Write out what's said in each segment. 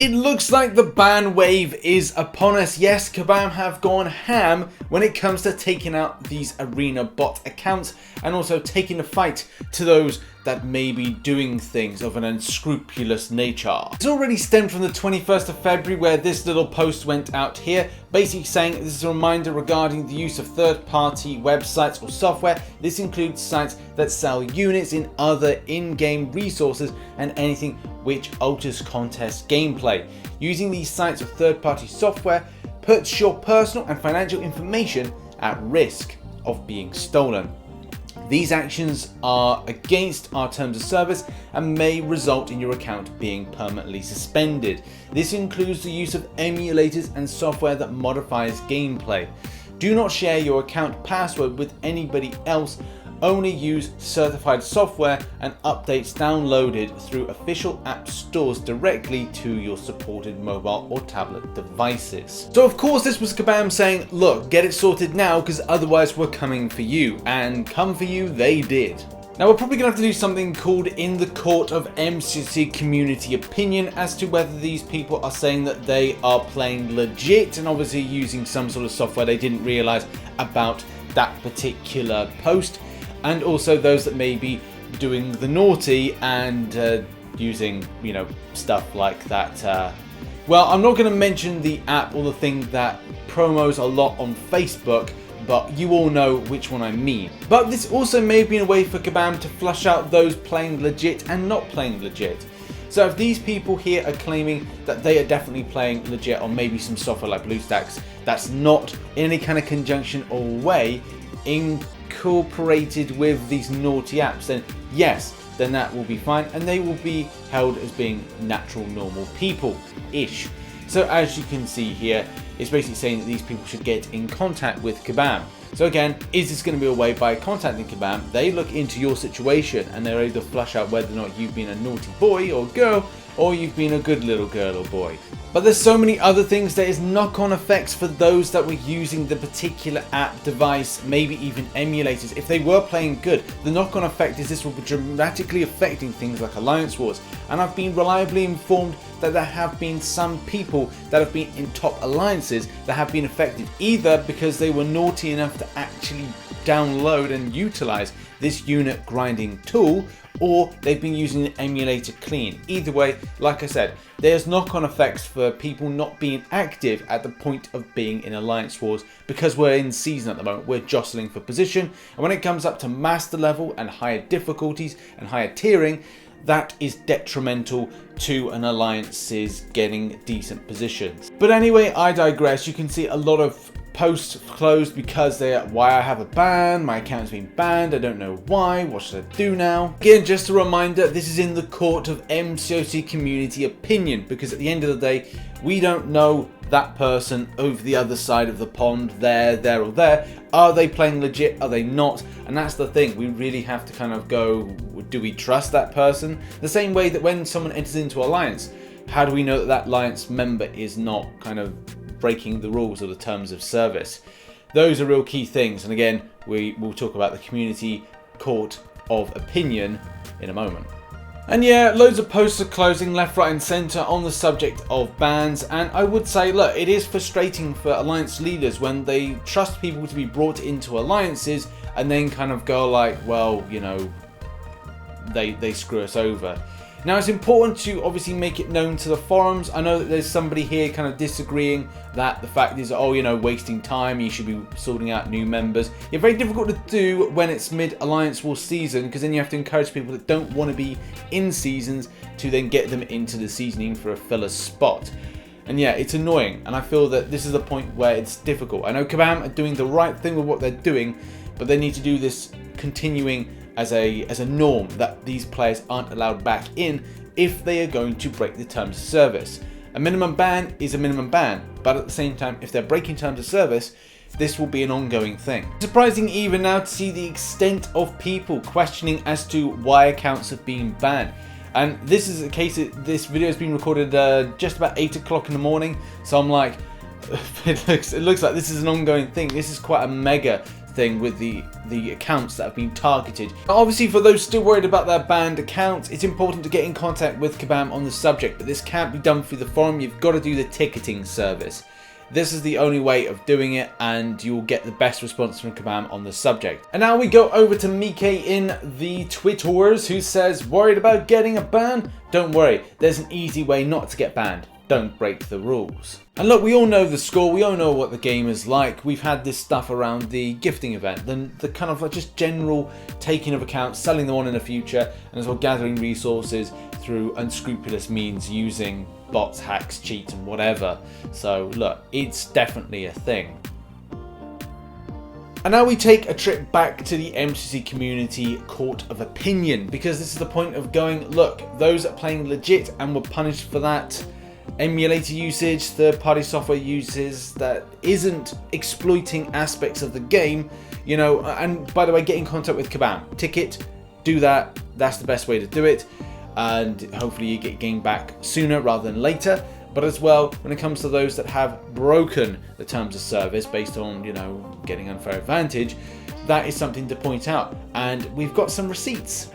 It looks like the ban wave is upon us. Yes, Kabam have gone ham when it comes to taking out these arena bot accounts and also taking the fight to those that may be doing things of an unscrupulous nature. It's already stemmed from the 21st of February where this little post went out here, basically saying this is a reminder regarding the use of third-party websites or software. This includes sites that sell units in other in-game resources and anything which alters contest gameplay. Using these sites or third-party software puts your personal and financial information at risk of being stolen. These actions are against our terms of service and may result in your account being permanently suspended. This includes the use of emulators and software that modifies gameplay. Do not share your account password with anybody else. Only use certified software and updates downloaded through official app stores directly to your supported mobile or tablet devices. So of course this was Kabam saying, look, get it sorted now because otherwise we're coming for you. And come for you they did. Now we're probably going to have to do something called in the court of MCC community opinion as to whether these people are saying that they are playing legit and obviously using some sort of software they didn't realize about that particular post. And also those that may be doing the naughty and using, stuff like that. Well, I'm not going to mention the app or the thing that promos a lot on Facebook, but you all know which one I mean. But this also may have been a way for Kabam to flush out those playing legit and not playing legit. So if these people here are claiming that they are definitely playing legit on maybe some software like BlueStacks that's not in any kind of conjunction or way incorporated with these naughty apps, then yes, then that will be fine and they will be held as being natural normal people-ish. So as you can see here, it's basically saying that these people should get in contact with Kabam. So again, is this going to be a way by contacting Kabam, they look into your situation and they're able to flush out whether or not you've been a naughty boy or girl or you've been a good little girl or boy. But there's so many other things. There is knock-on effects for those that were using the particular app, device, maybe even emulators. If they were playing good, the knock-on effect is this will be dramatically affecting things like Alliance Wars. And I've been reliably informed that there have been some people that have been in top alliances that have been affected either because they were naughty enough to actually download and utilize this unit grinding tool, or they've been using the emulator clean. Either way, like I said, there's knock-on effects for people not being active at the point of being in Alliance Wars because we're in season at the moment, we're jostling for position, and when it comes up to master level and higher difficulties and higher tiering, that is detrimental to an alliance's getting decent positions. But anyway, I digress. You can see a lot of posts closed because why I have a ban, my account's been banned, I don't know why, what should I do now? Again, just a reminder, this is in the court of MCOC community opinion because at the end of the day, we don't know that person over the other side of the pond, there or there. Are they playing legit? Are they not? And that's the thing, we really have to kind of go, do we trust that person? The same way that when someone enters into Alliance, how do we know that that Alliance member is not kind of breaking the rules or the terms of service? Those are real key things, and again we will talk about the community court of opinion in a moment. And yeah, loads of posts are closing left, right and centre on the subject of bans, and I would say, look, it is frustrating for alliance leaders when they trust people to be brought into alliances and then kind of go like, well, they screw us over. Now it's important to obviously make it known to the forums. I know that there's somebody here kind of disagreeing that the fact is, wasting time, you should be sorting out new members. It's very difficult to do when it's mid-Alliance War season because then you have to encourage people that don't want to be in seasons to then get them into the seasoning for a filler spot. And yeah, it's annoying, and I feel that this is the point where it's difficult. I know Kabam are doing the right thing with what they're doing, but they need to do this continuing as a norm that these players aren't allowed back in if they are going to break the terms of service. A minimum ban is a minimum ban, but at the same time, if they're breaking terms of service, this will be an ongoing thing. Surprising even now to see the extent of people questioning as to why accounts have been banned. And this is a case that this video has been recorded just about 8 o'clock in the morning, so I'm like, it looks like this is an ongoing thing. This is quite a mega thing with the accounts that have been targeted. Obviously, for those still worried about their banned accounts, it's important to get in contact with Kabam on the subject, but this can't be done through the forum. You've got to do the ticketing service. This is the only way of doing it, and you'll get the best response from Kabam on the subject. And now we go over to Mike in the Twitters, who says, worried about getting a ban? Don't worry, there's an easy way not to get banned. Don't break the rules. And look, we all know the score, we all know what the game is like. We've had this stuff around the gifting event, the kind of like just general taking of accounts, selling them on in the future, and as well gathering resources through unscrupulous means using bots, hacks, cheats, and whatever. So look, it's definitely a thing. And now we take a trip back to the MCC community court of opinion, because this is the point of going, look, those are playing legit and were punished for that. Emulator usage, third-party software uses that isn't exploiting aspects of the game, you know. And by the way, get in contact with Kabam. Ticket, do that. That's the best way to do it. And hopefully you get game back sooner rather than later. But as well, when it comes to those that have broken the terms of service based on, you know, getting unfair advantage, that is something to point out. And we've got some receipts.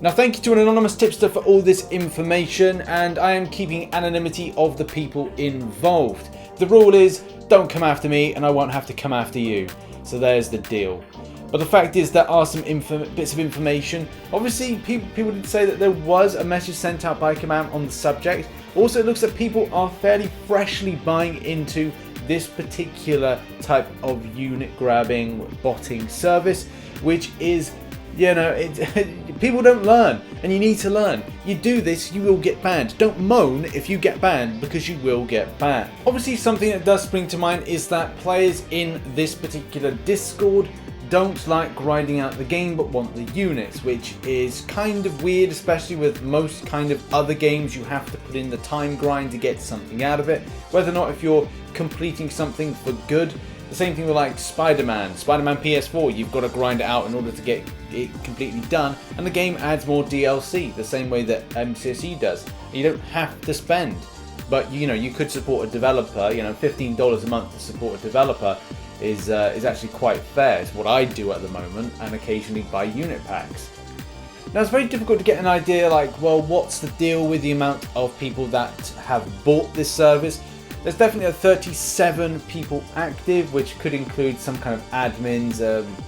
Now, thank you to an anonymous tipster for all this information, and I am keeping anonymity of the people involved. The rule is, don't come after me and I won't have to come after you. So there's the deal. But the fact is, there are some bits of information. Obviously, people did say that there was a message sent out by Kabam on the subject. Also, it looks like people are fairly freshly buying into this particular type of unit grabbing botting service, which is, you know, people don't learn, and you need to learn. You do this, you will get banned. Don't moan if you get banned, because you will get banned. Obviously, something that does spring to mind is that players in this particular Discord don't like grinding out the game but want the units, which is kind of weird, especially with most kind of other games. You have to put in the time grind to get something out of it, whether or not if you're completing something for good. The same thing with like Spider-Man PS4, you've got to grind it out in order to get it completely done, and the game adds more DLC the same way that MCSE does. You don't have to spend, but you know, you could support a developer. You know, $15 a month to support a developer is actually quite fair. It's what I do at the moment, and occasionally buy unit packs. Now, it's very difficult to get an idea like, well, what's the deal with the amount of people that have bought this service? There's definitely 37 people active, which could include some kind of admins,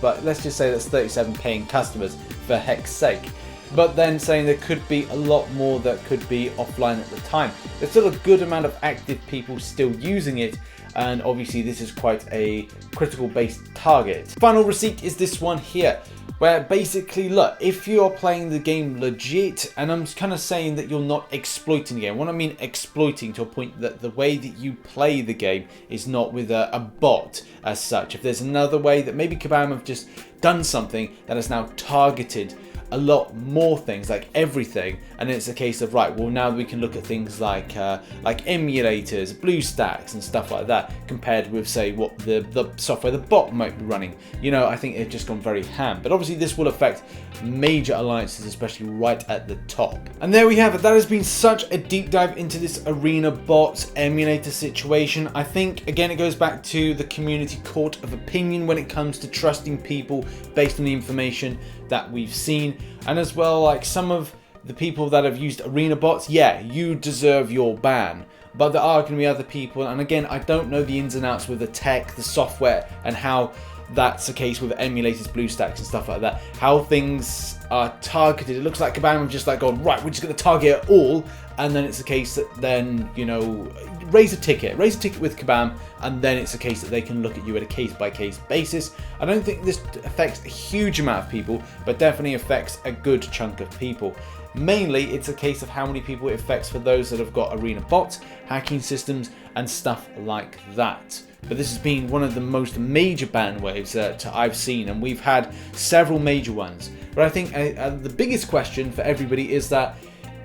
but let's just say that's 37 paying customers for heck's sake. But then saying there could be a lot more that could be offline at the time. There's still a good amount of active people still using it, and obviously this is quite a critical base target. Final receipt is this one here, where basically, look, if you're playing the game legit, and I'm kind of saying that you're not exploiting the game. What I mean exploiting, to a point that the way that you play the game is not with a bot as such. If there's another way that maybe Kabam have just done something that has now targeted a lot more things, like everything, and it's a case of, right, well, now we can look at things like emulators, BlueStacks and stuff like that, compared with, say, what the software the bot might be running. You know, I think they've just gone very ham. But obviously this will affect major alliances, especially right at the top. And there we have it. That has been such a deep dive into this arena bot emulator situation. I think, again, it goes back to the community court of opinion when it comes to trusting people based on the information that we've seen. And as well, like some of the people that have used arena bots, yeah, you deserve your ban. But there are going to be other people, and again, I don't know the ins and outs with the tech, the software, and how that's the case with emulators, BlueStacks and stuff like that. How things are targeted. It looks like Kabam have just like gone, right, we're just going to target it all, and then it's the case that then, you know, raise a ticket with Kabam, and then it's a case that they can look at you at a case-by-case basis. I don't think this affects a huge amount of people, but definitely affects a good chunk of people. Mainly, it's a case of how many people it affects for those that have got arena bots, hacking systems, and stuff like that. But this has been one of the most major ban waves that I've seen, and we've had several major ones. But I think the biggest question for everybody is that,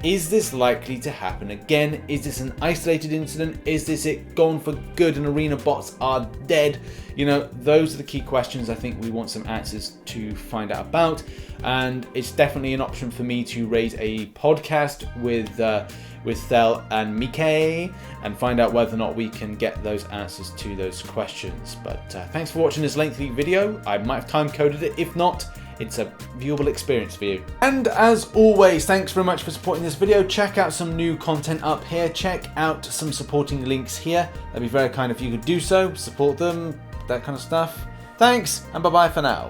Is this likely to happen again? Is this an isolated incident? Is this it gone for good and arena bots are dead? You know, those are the key questions I think we want some answers to find out about. And it's definitely an option for me to raise a podcast with Thel and Mike and find out whether or not we can get those answers to those questions. But thanks for watching this lengthy video. I might have time coded it. If not, it's a viewable experience for you. And as always, thanks very much for supporting this video. Check out some new content up here. Check out some supporting links here. That'd be very kind if you could do so. Support them, that kind of stuff. Thanks, and bye-bye for now.